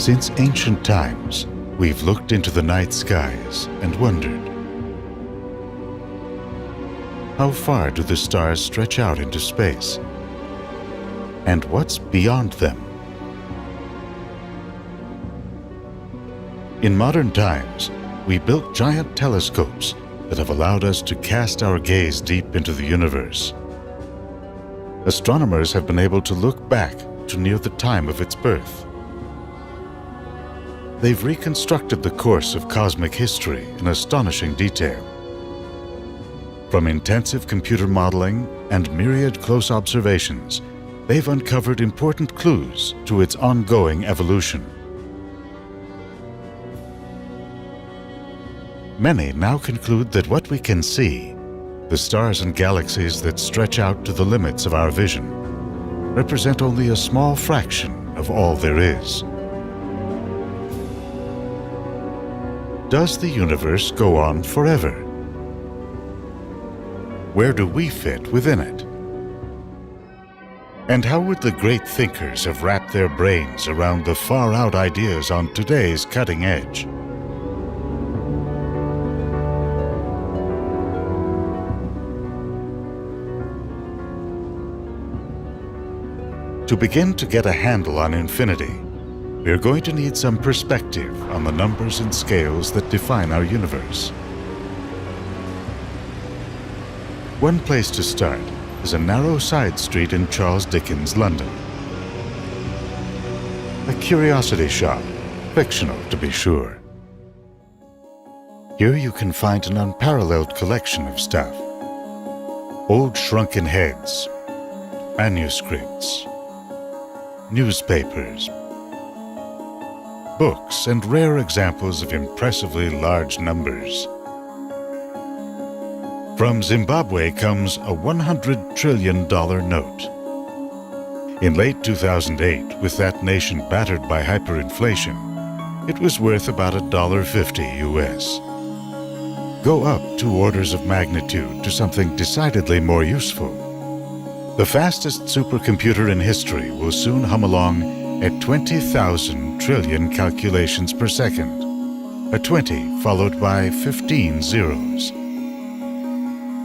Since ancient times, we've looked into the night skies and wondered, how far do the stars stretch out into space? And what's beyond them? In modern times, we built giant telescopes that have allowed us to cast our gaze deep into the universe. Astronomers have been able to look back to near the time of its birth. They've reconstructed the course of cosmic history in astonishing detail. From intensive computer modeling and myriad close observations, they've uncovered important clues to its ongoing evolution. Many now conclude that what we can see, the stars and galaxies that stretch out to the limits of our vision, represent only a small fraction of all there is. Does the universe go on forever? Where do we fit within it? And how would the great thinkers have wrapped their brains around the far-out ideas on today's cutting edge? To begin to get a handle on infinity, we are going to need some perspective on the numbers and scales that define our universe. One place to start is a narrow side street in Charles Dickens' London. A curiosity shop, fictional to be sure. Here you can find an unparalleled collection of stuff. Old shrunken heads, manuscripts, newspapers, books, and rare examples of impressively large numbers. From Zimbabwe comes a $100 trillion note. In late 2008, with that nation battered by hyperinflation, it was worth about $1.50 US. Go up 2 orders of magnitude to something decidedly more useful. The fastest supercomputer in history will soon hum along at 20,000 trillion calculations per second, a 20 followed by 15 zeros.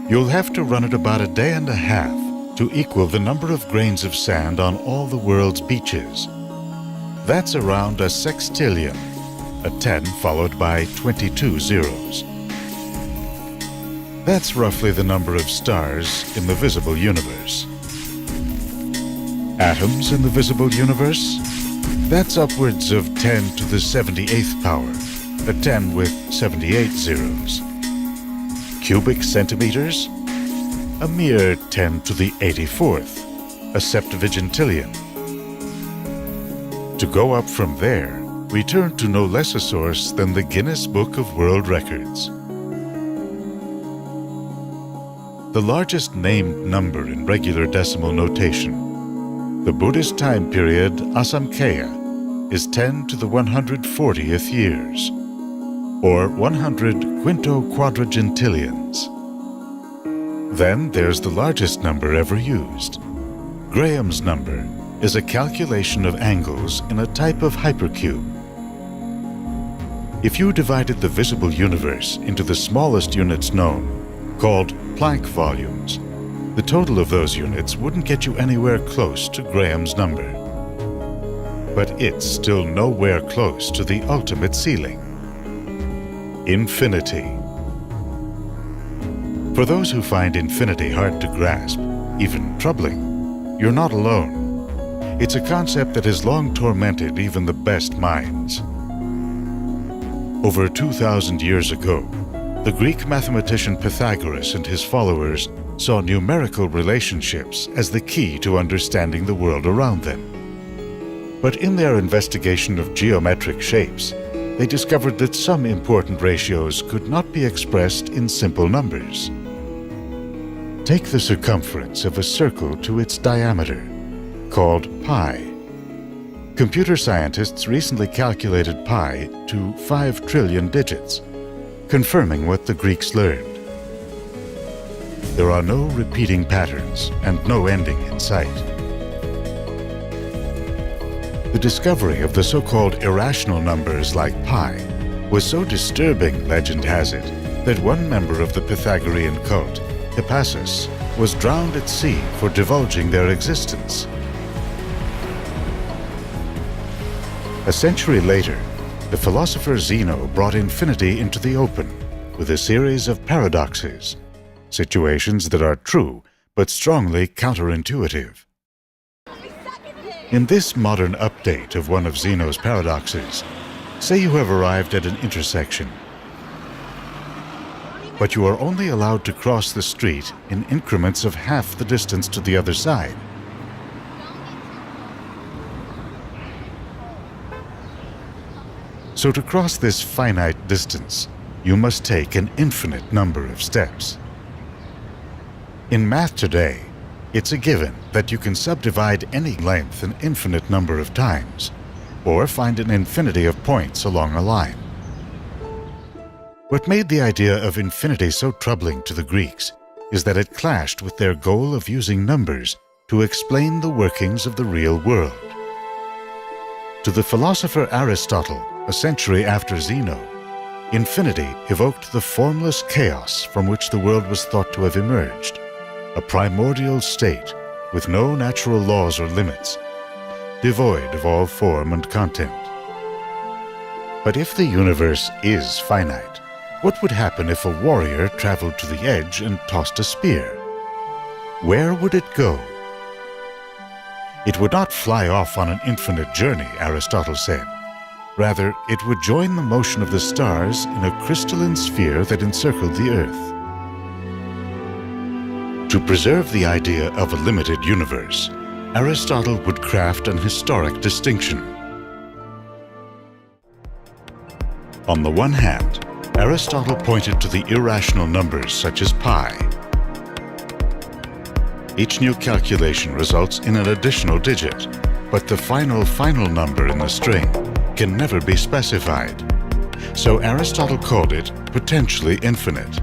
You'll have to run it about a day and a half to equal the number of grains of sand on all the world's beaches. That's around a sextillion, a 10 followed by 22 zeros. That's roughly the number of stars in the visible universe. Atoms in the visible universe? That's upwards of 10 to the 78th power, a 10 with 78 zeros. Cubic centimeters? A mere 10 to the 84th, a septuagentillion. To go up from there, we turn to no less a source than the Guinness Book of World Records. The largest named number in regular decimal notation, the Buddhist time period Asamkhya, is 10 to the 140th years, or 100 quintoquadragentillions. Then there's the largest number ever used. Graham's number is a calculation of angles in a type of hypercube. If you divided the visible universe into the smallest units known, called Planck volumes, the total of those units wouldn't get you anywhere close to Graham's number. But it's still nowhere close to the ultimate ceiling. Infinity. For those who find infinity hard to grasp, even troubling, you're not alone. It's a concept that has long tormented even the best minds. Over 2,000 years ago, the Greek mathematician Pythagoras and his followers saw numerical relationships as the key to understanding the world around them. But in their investigation of geometric shapes, they discovered that some important ratios could not be expressed in simple numbers. Take the circumference of a circle to its diameter, called pi. Computer scientists recently calculated pi to 5 trillion digits, confirming what the Greeks learned. There are no repeating patterns and no ending in sight. The discovery of the so-called irrational numbers like pi was so disturbing, legend has it, that one member of the Pythagorean cult, Hippasus, was drowned at sea for divulging their existence. A century later, the philosopher Zeno brought infinity into the open with a series of paradoxes, situations that are true but strongly counterintuitive. In this modern update of one of Zeno's paradoxes, say you have arrived at an intersection, but you are only allowed to cross the street in increments of half the distance to the other side. So to cross this finite distance, you must take an infinite number of steps. In math today, it's a given that you can subdivide any length an infinite number of times, or find an infinity of points along a line. What made the idea of infinity so troubling to the Greeks is that it clashed with their goal of using numbers to explain the workings of the real world. To the philosopher Aristotle, a century after Zeno, infinity evoked the formless chaos from which the world was thought to have emerged, a primordial state with no natural laws or limits, devoid of all form and content. But if the universe is finite, what would happen if a warrior traveled to the edge and tossed a spear? Where would it go? It would not fly off on an infinite journey, Aristotle said. Rather, it would join the motion of the stars in a crystalline sphere that encircled the Earth. To preserve the idea of a limited universe, Aristotle would craft an historic distinction. On the one hand, Aristotle pointed to the irrational numbers such as pi. Each new calculation results in an additional digit, but the final number in the string can never be specified. So Aristotle called it potentially infinite.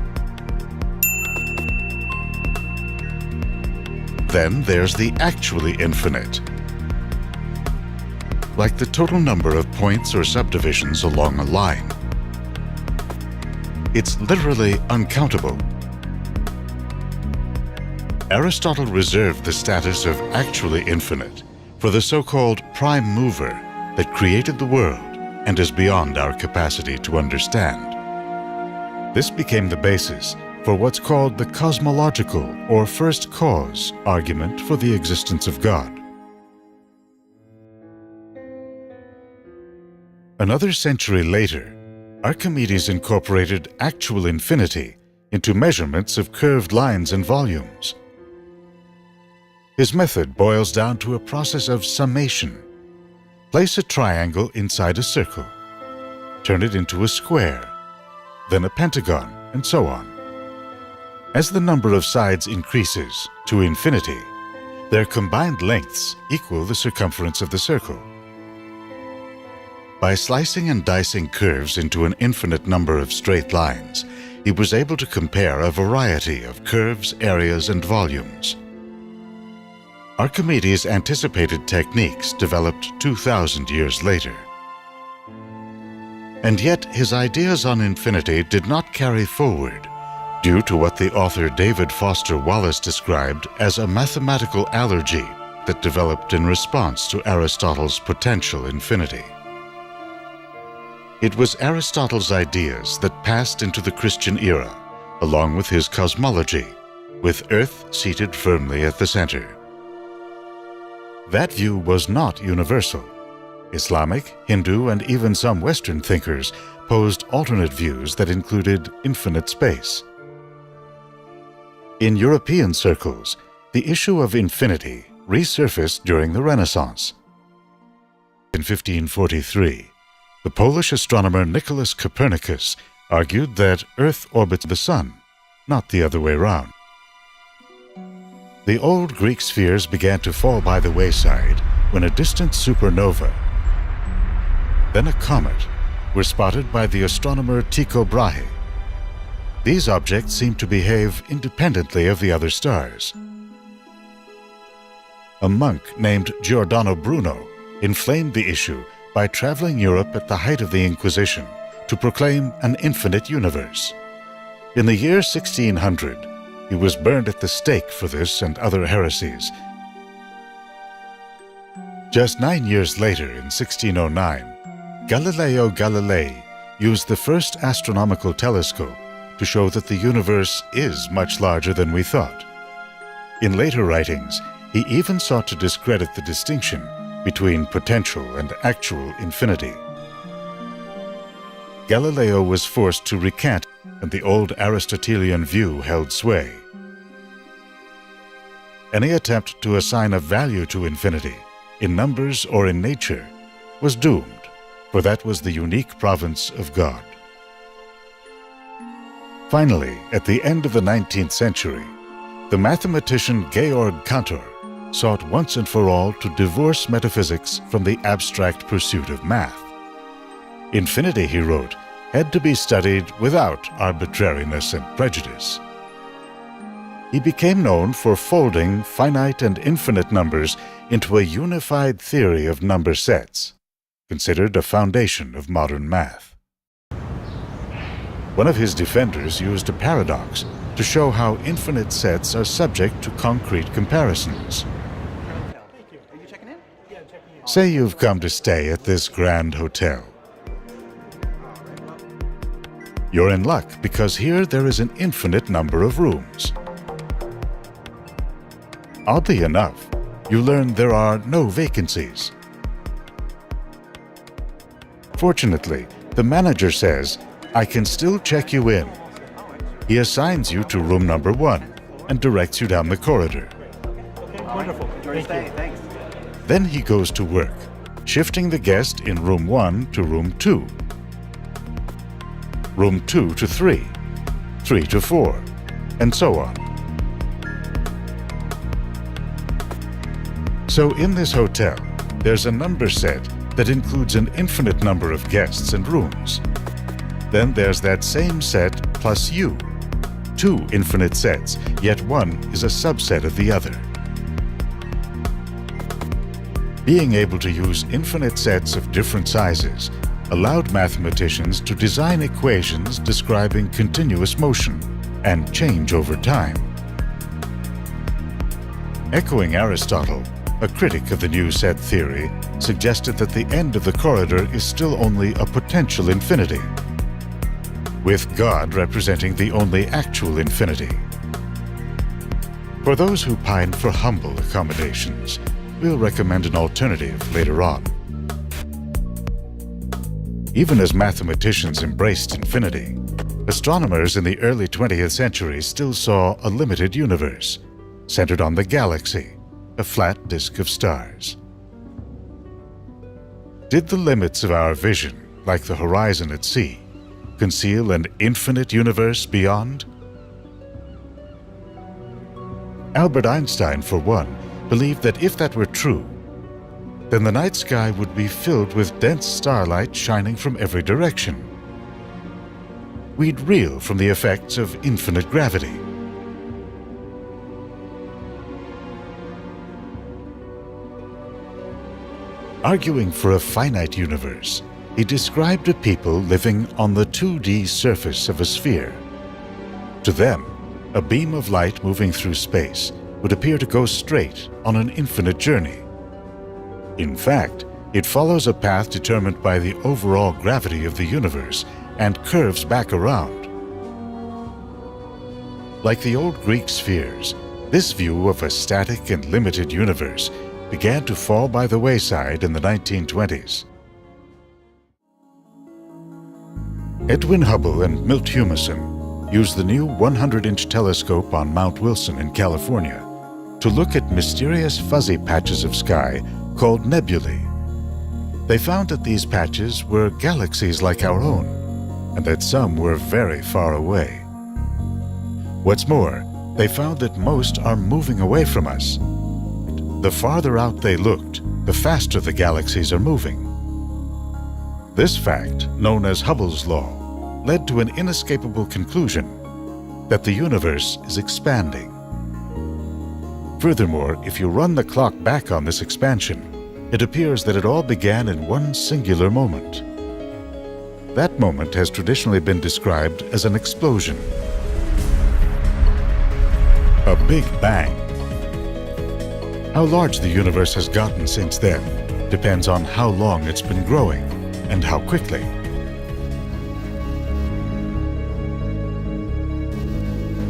Then there's the actually infinite, like the total number of points or subdivisions along a line. It's literally uncountable. Aristotle reserved the status of actually infinite for the so-called prime mover that created the world and is beyond our capacity to understand. This became the basis for what's called the cosmological or first cause argument for the existence of God. Another century later, Archimedes incorporated actual infinity into measurements of curved lines and volumes. His method boils down to a process of summation. Place a triangle inside a circle, turn it into a square, then a pentagon, and so on. As the number of sides increases to infinity, their combined lengths equal the circumference of the circle. By slicing and dicing curves into an infinite number of straight lines, he was able to compare a variety of curves, areas, and volumes. Archimedes anticipated techniques developed 2,000 years later. And yet his ideas on infinity did not carry forward due to what the author David Foster Wallace described as a mathematical allergy that developed in response to Aristotle's potential infinity. It was Aristotle's ideas that passed into the Christian era, along with his cosmology, with Earth seated firmly at the center. That view was not universal. Islamic, Hindu, and even some Western thinkers posed alternate views that included infinite space. In European circles, the issue of infinity resurfaced during the Renaissance. In 1543, the Polish astronomer Nicholas Copernicus argued that Earth orbits the Sun, not the other way around. The old Greek spheres began to fall by the wayside when a distant supernova, then a comet, were spotted by the astronomer Tycho Brahe. These objects seemed to behave independently of the other stars. A monk named Giordano Bruno inflamed the issue by traveling Europe at the height of the Inquisition to proclaim an infinite universe. In the year 1600, he was burned at the stake for this and other heresies. Just 9 years later, in 1609, Galileo Galilei used the first astronomical telescope to show that the universe is much larger than we thought. In later writings, he even sought to discredit the distinction between potential and actual infinity. Galileo was forced to recant, and the old Aristotelian view held sway. Any attempt to assign a value to infinity, in numbers or in nature, was doomed, for that was the unique province of God. Finally, at the end of the 19th century, the mathematician Georg Cantor sought once and for all to divorce metaphysics from the abstract pursuit of math. Infinity, he wrote, had to be studied without arbitrariness and prejudice. He became known for folding finite and infinite numbers into a unified theory of number sets, considered a foundation of modern math. One of his defenders used a paradox to show how infinite sets are subject to concrete comparisons. Say you've come to stay at this grand hotel. You're in luck because here there is an infinite number of rooms. Oddly enough, you learn there are no vacancies. Fortunately, the manager says, "I can still check you in." He assigns you to room number 1 and directs you down the corridor. Wonderful. Enjoy your stay. Thanks. Then he goes to work, shifting the guest in room 1 to room 2, room 2 to 3, 3 to 4, and so on. So in this hotel, there's a number set that includes an infinite number of guests and rooms. Then there's that same set plus you. 2 infinite sets, yet one is a subset of the other. Being able to use infinite sets of different sizes allowed mathematicians to design equations describing continuous motion and change over time. Echoing Aristotle, a critic of the new set theory suggested that the end of the corridor is still only a potential infinity, with God representing the only actual infinity. For those who pine for humble accommodations, we'll recommend an alternative later on. Even as mathematicians embraced infinity, astronomers in the early 20th century still saw a limited universe, centered on the galaxy, a flat disk of stars. Did the limits of our vision, like the horizon at sea, conceal an infinite universe beyond? Albert Einstein, for one, believed that if that were true, then the night sky would be filled with dense starlight shining from every direction. We'd reel from the effects of infinite gravity. Arguing for a finite universe, he described a people living on the 2D surface of a sphere. To them, a beam of light moving through space would appear to go straight on an infinite journey. In fact, it follows a path determined by the overall gravity of the universe and curves back around. Like the old Greek spheres, this view of a static and limited universe began to fall by the wayside in the 1920s. Edwin Hubble and Milt Humason used the new 100-inch telescope on Mount Wilson in California to look at mysterious fuzzy patches of sky called nebulae. They found that these patches were galaxies like our own, and that some were very far away. What's more, they found that most are moving away from us. The farther out they looked, the faster the galaxies are moving. This fact, known as Hubble's law, led to an inescapable conclusion that the universe is expanding. Furthermore, if you run the clock back on this expansion, it appears that it all began in one singular moment. That moment has traditionally been described as an explosion. A Big Bang. How large the universe has gotten since then depends on how long it's been growing and how quickly.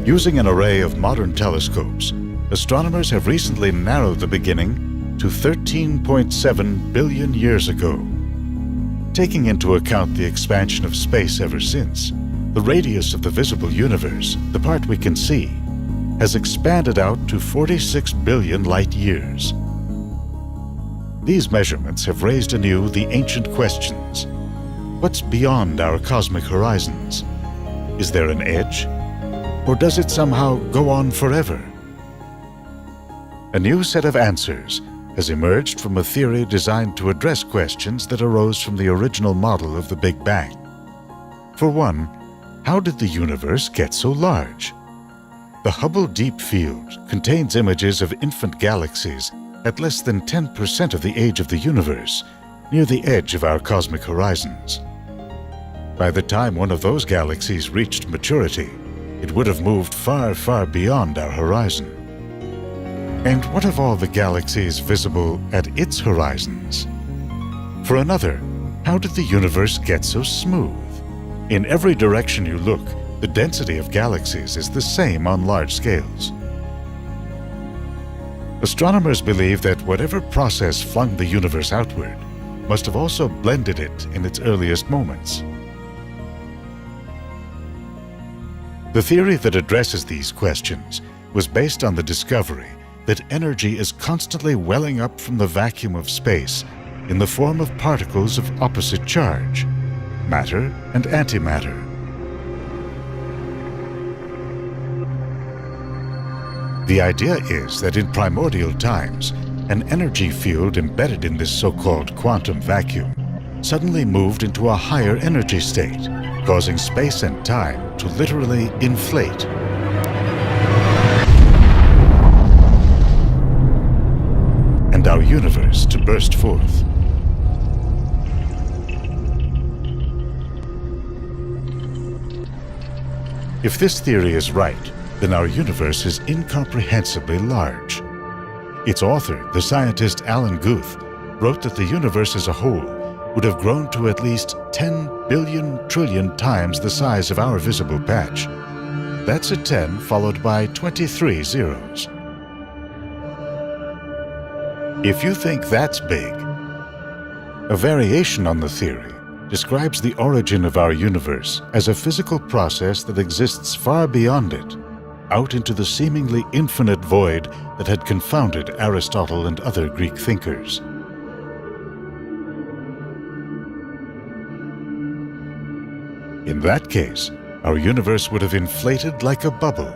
Using an array of modern telescopes, astronomers have recently narrowed the beginning to 13.7 billion years ago. Taking into account the expansion of space ever since, the radius of the visible universe, the part we can see, has expanded out to 46 billion light years. These measurements have raised anew the ancient questions. What's beyond our cosmic horizons? Is there an edge? Or does it somehow go on forever? A new set of answers has emerged from a theory designed to address questions that arose from the original model of the Big Bang. For one, how did the universe get so large? The Hubble Deep Field contains images of infant galaxies at less than 10% of the age of the universe, near the edge of our cosmic horizons. By the time one of those galaxies reached maturity, it would have moved far, far beyond our horizon. And what of all the galaxies visible at its horizons? For another, how did the universe get so smooth? In every direction you look, the density of galaxies is the same on large scales. Astronomers believe that whatever process flung the universe outward must have also blended it in its earliest moments. The theory that addresses these questions was based on the discovery that energy is constantly welling up from the vacuum of space in the form of particles of opposite charge, matter and antimatter. The idea is that in primordial times, an energy field embedded in this so-called quantum vacuum suddenly moved into a higher energy state, causing space and time to literally inflate. And our universe to burst forth. If this theory is right, then our universe is incomprehensibly large. Its author, the scientist Alan Guth, wrote that the universe as a whole would have grown to at least 10 billion trillion times the size of our visible patch. That's a 10 followed by 23 zeros. If you think that's big, a variation on the theory describes the origin of our universe as a physical process that exists far beyond it, out into the seemingly infinite void that had confounded Aristotle and other Greek thinkers. In that case, our universe would have inflated like a bubble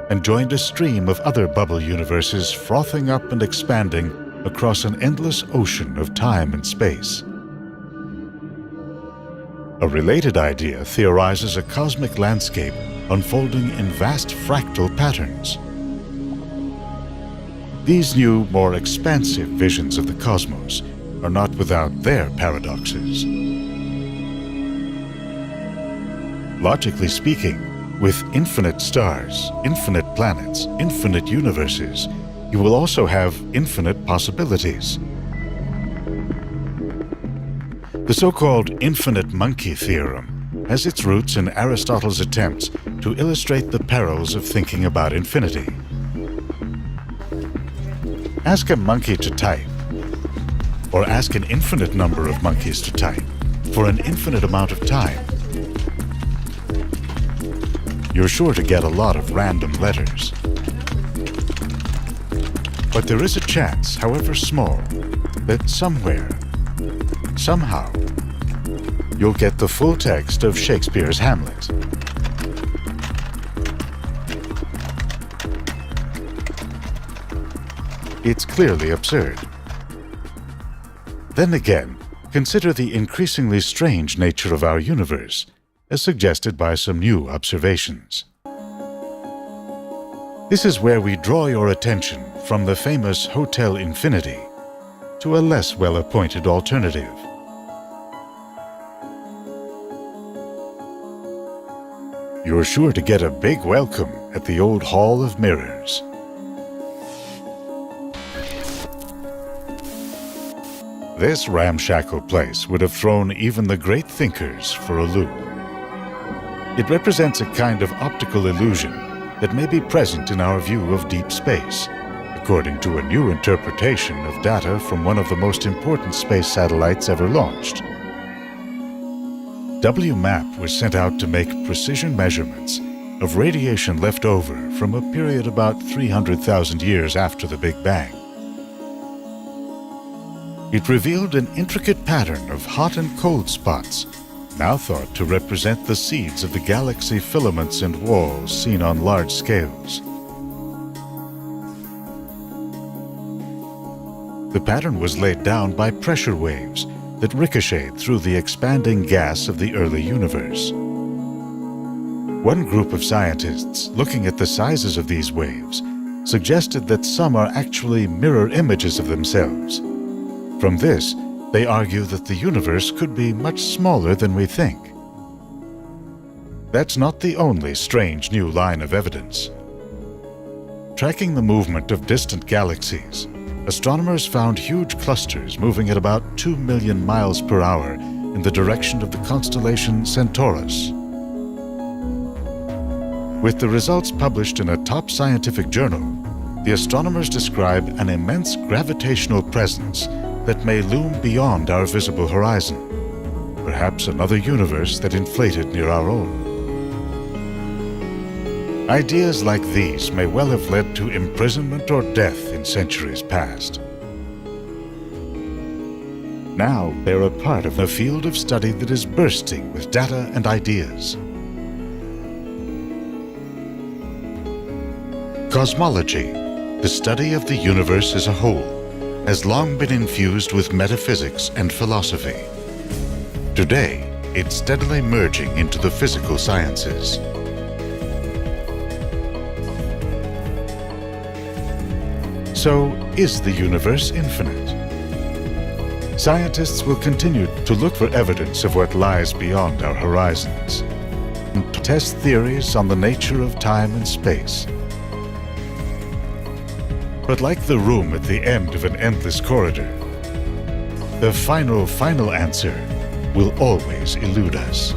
and joined a stream of other bubble universes frothing up and expanding across an endless ocean of time and space. A related idea theorizes a cosmic landscape unfolding in vast fractal patterns. These new, more expansive visions of the cosmos are not without their paradoxes. Logically speaking, with infinite stars, infinite planets, infinite universes, you will also have infinite possibilities. The so-called infinite monkey theorem has its roots in Aristotle's attempts to illustrate the perils of thinking about infinity. Ask a monkey to type, or ask an infinite number of monkeys to type, for an infinite amount of time. You're sure to get a lot of random letters. But there is a chance, however small, that somewhere, somehow, you'll get the full text of Shakespeare's Hamlet. It's clearly absurd. Then again, consider the increasingly strange nature of our universe, as suggested by some new observations. This is where we draw your attention from the famous Hotel Infinity to a less well-appointed alternative. You're sure to get a big welcome at the old Hall of Mirrors. This ramshackle place would have thrown even the great thinkers for a loop. It represents a kind of optical illusion that may be present in our view of deep space, according to a new interpretation of data from one of the most important space satellites ever launched. WMAP was sent out to make precision measurements of radiation left over from a period about 300,000 years after the Big Bang. It revealed an intricate pattern of hot and cold spots, now thought to represent the seeds of the galaxy filaments and walls seen on large scales. The pattern was laid down by pressure waves that ricocheted through the expanding gas of the early universe. One group of scientists, looking at the sizes of these waves, suggested that some are actually mirror images of themselves. From this, they argue that the universe could be much smaller than we think. That's not the only strange new line of evidence. Tracking the movement of distant galaxies, astronomers found huge clusters moving at about 2 million miles per hour in the direction of the constellation Centaurus. With the results published in a top scientific journal, the astronomers describe an immense gravitational presence that may loom beyond our visible horizon, perhaps another universe that inflated near our own. Ideas like these may well have led to imprisonment or death in centuries past. Now they're a part of a field of study that is bursting with data and ideas. Cosmology, the study of the universe as a whole, has long been infused with metaphysics and philosophy. Today, it's steadily merging into the physical sciences. So, is the universe infinite? Scientists will continue to look for evidence of what lies beyond our horizons, and to test theories on the nature of time and space. But like the room at the end of an endless corridor, the final answer will always elude us.